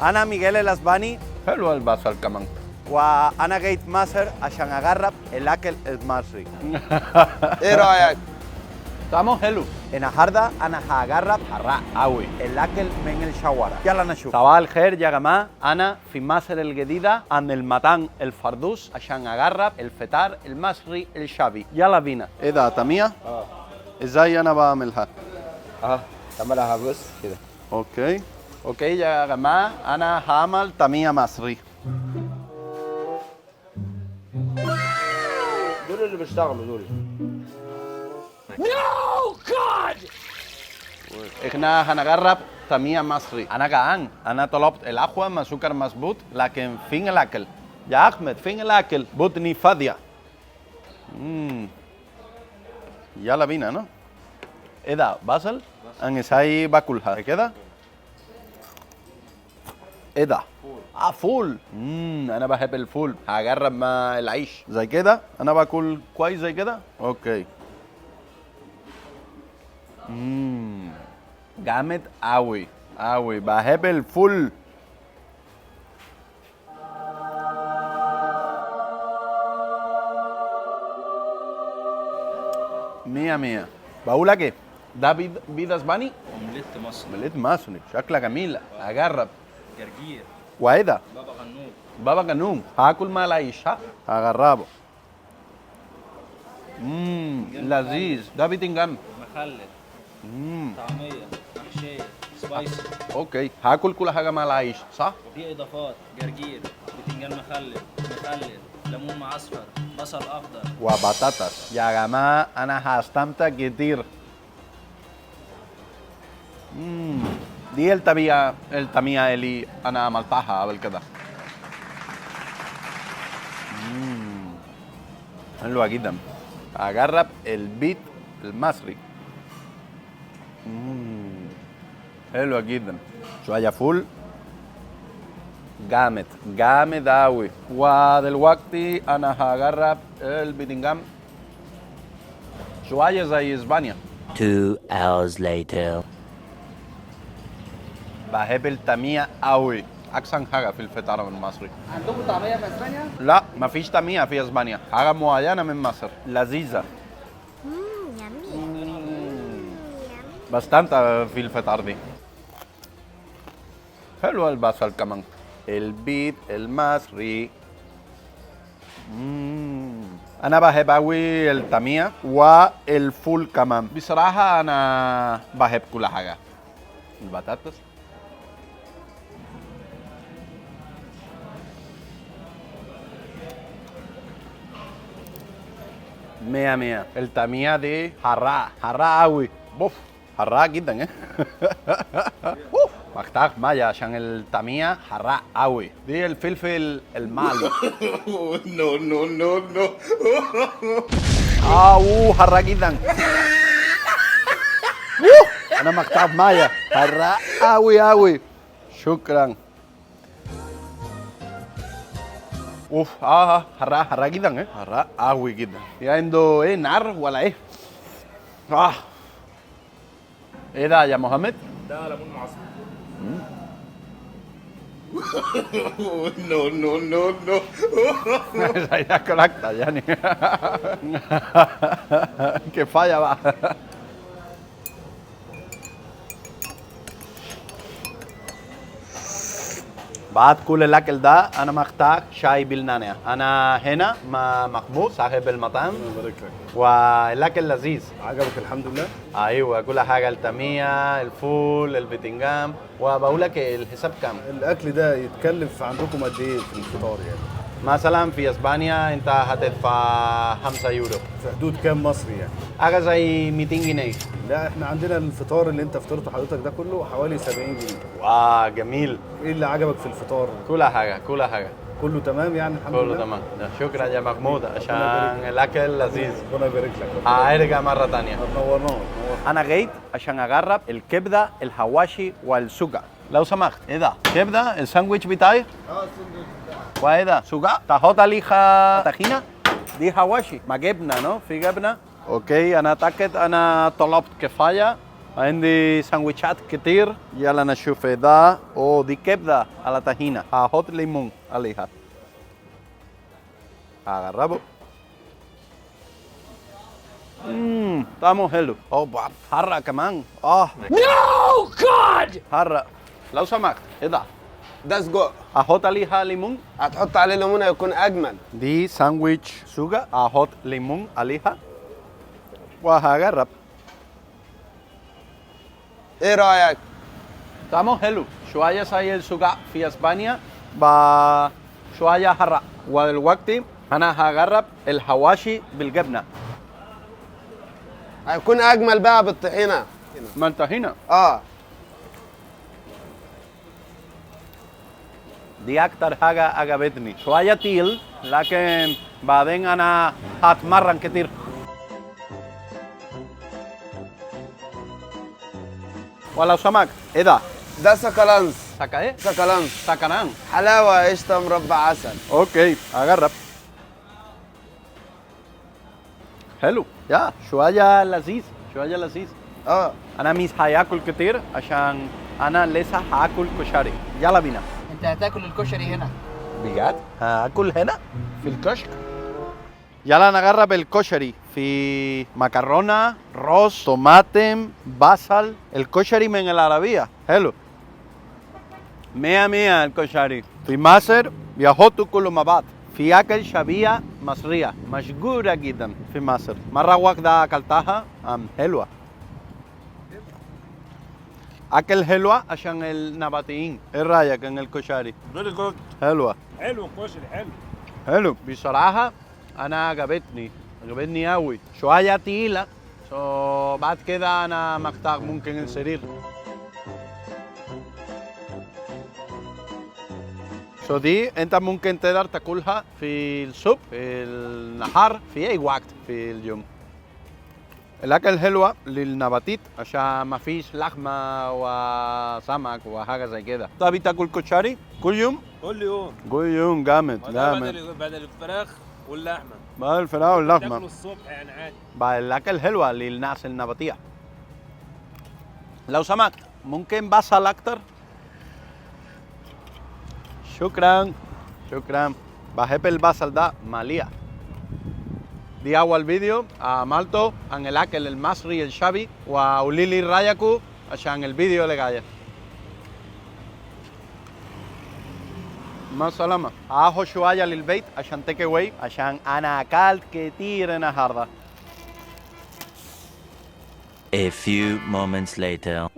أنا ميغيل الأسباني حلو البصل كمان. وأنا جيت مصر عشان أجرب الأكل المصري. ايه رايك؟ طعمه حلو. النهارده أنا هجرب حراق قوي. الأكل من الشوارع. يلا نشوف. صباح الخير يا جماعة، أنا في مصر الجديدة عند المطعم الفردوس عشان أجرب الفطار المصري الشعبي. يلا بينا. إيه ده طعمية؟ إزاي أنا بعملها؟ تعملها بص كده. أوكي يا جماعة، أنا هعمل طعمية مصري. دول اللي بيشتغلوا دول. إحنا هنجرب طعمية مصري. أنا جعان، أنا طلبت القهوة مع سكر مظبوط، لكن فين الأكل؟ يا أحمد فين الأكل؟ بطني فاضية. يلا بينا ¿no? إيه ده بصل؟ أنا إزاي باكلها كده؟ إيه ده؟ فول. أنا بحب الفول، هجرب مع العيش زي كده. أنا باكل كويس زي كده؟ أوكي. جامد قوي قوي، بحب الفول. مية مية. بقول لك ايه، ده بيض اسباني؟ اومليت مصري. اومليت مصري، شكلها جميلة، اجرب. جرجير. وايه ده؟ بابا غنوج. بابا جنوم، هاكل مع العيش ها؟ هجربه. لذيذ. ده بتنجان. مخلل. طعميه محشيه سبايسي. اوكي، هاكل كل حاجة مع العيش صح؟ وفي اضافات جرجير، بتنجان مخلل، ليمون معصفر، بصل اخضر. وبطاطس. يا جماعة أنا هستمتع كتير. دي الطعمية اللي أنا عملتها قبل كده. حلوة جدا. هجرب البيت المصري. حلوة جدا. شوية فول. جامد جامد أوي. ودلوقتي أنا هجرب البتنجان شوية زي إسبانيا. 2 hours later. بحب الطعمية أوي، أحسن حاجة في الفطار المصري. عندكم طعمية في اسبانيا؟ لا، مفيش طعمية في إسبانيا، حاجة معينة من مصر، لذيذة. بستمتع في الفطار دي. حلو البصل كمان. البيض المصري. أنا بحب أوي الطعمية والفول كمان. بصراحة أنا بحب كل حاجة. البطاطس. مية مية. الطعمية دي حراقة أوي. بوف، حراقة جدا بوف. محتاج مية عشان الطعمية حراقة أوي. دي الفلفل المعلي. نو. حراقة جدا. أنا محتاج مية، حراقة أوي. شكرا. حراقة جدا حراقة أوي جدا. عنده إيه، نار ولا إيه؟ إيه ده يا محمد؟ ده ليمون معصفر. نو. ياكل أكتر يعني. كفاية بقى. بعد كل الأكل ده أنا محتاج شاي بالنعناع. أنا هنا مع محمود صاحب المطعم. يبارك لك. والأكل لذيذ. عجبك الحمد لله؟ أيوة، كل حاجة، الطعمية، الفول، البتنجان. وبقول لك الحساب كام؟ الاكل ده يتكلف عندكم قد ايه في الفطار يعني؟ مثلا في اسبانيا انت هتدفع 5 يورو. في حدود كام مصري يعني؟ حاجه زي 200 جنيه. لا احنا عندنا الفطار اللي انت فطرته حضرتك ده كله حوالي 70 جنيه. جميل. ايه اللي عجبك في الفطار؟ كل حاجه كله تمام يعني الحمد لله؟ كله تمام. شكرا يا محمود عشان الاكل لذيذ. ربنا يبارك لك. هرجع مره ثانيه. نورنانا. انا جيت عشان اجرب الكبده الحواشي والسجق. لو سمحت، ايه ده؟ كبده الساندويتش بتاعي؟ الساندوتش بتاعك. وايه ده؟ سجق؟ تحط عليها طحينه؟ دي حواشي مع جبنه، في جبنه؟ اوكي، انا اتاكد انا طلبت كفايه. عندي سندوتشات كتير. يلا نشوف ده. دي كبدة على طحينة. هحط ليمون عليها. أجربه. طعمه حلو. بعد حرة كمان. No God. حرة. لو سمحت ده. ده سجق. أحط عليها ليمون. هتحط عليه ليمونه يكون اجمل. دي ساندويتش سوجا. أحط ليمون عليها وهجرب. ايه رايك؟ طعمه حلو. شوية زي السوجا في اسبانيا شوية حرة. ودلوقتي أنا هجرب الحواشي بالجبنة. هيكون اجمل بقى بالطحينه. ما انتهينا. دي أكتر حاجة عجبتني. شوية تقيل لكن بعدين أنا هتمرن كتير. ولو سمحت إيه ده؟ ده سكالانس. سكا إيه؟ سكالانس. سكنان. حلاوه قشطه مربى عسل. أوكي أجرب. حلو. يا شوية لذيذ. شوية لذيذ. أنا مش هاكل كتير عشان أنا لسه هاكل كشري. يلا بينا. انت هتاكل الكشري هنا. بجد؟ هاكل هنا في الكشك. يلا نجرب الكشري. في مكرونة، رز، طماطم، بصل. الكشري من العربية. حلو. مية الكشري. في مصر بيحطوا كله مع بعض. في أكل شبيه مصرية مشهورة جدا في مصر. مرة واحدة أكلتها حلوة. أكل حلوة عشان النباتيين. إيه رأيك عن الكشري؟ فيري جود. حلوة. حلو الكشري حلو. حلو. بصراحة أنا عجبتني أوي. شوية تقيلة. بعد كده أنا محتاج ممكن السرير. دي أنت ممكن تقدر تاكلها في الصبح، في النهار، في أي وقت في اليوم. الأكل حلوة للنباتات عشان ما فيش لحمة وسمك وحاجة زي كده. طب بتاكل كشري كل يوم؟ كل يوم. كل يوم جامد. بدل الفراخ واللحمه. بدل الفراخ واللحمة. تاكله الصبح يعني عادي. بقى الأكل حلوة للناس النباتية. لو سمحت ممكن بصل أكتر؟ شكرا. بحب البصل ده مليح. دي أول فيديو عملته عن الأكل المصري الشعبي وقولي لي رأيكم عشان الفيديو اللي جاي. مع السلامة. هاخد شوية للبيت عشان تيك أواي عشان أنا أكلت كتير النهاردة. A few moments later.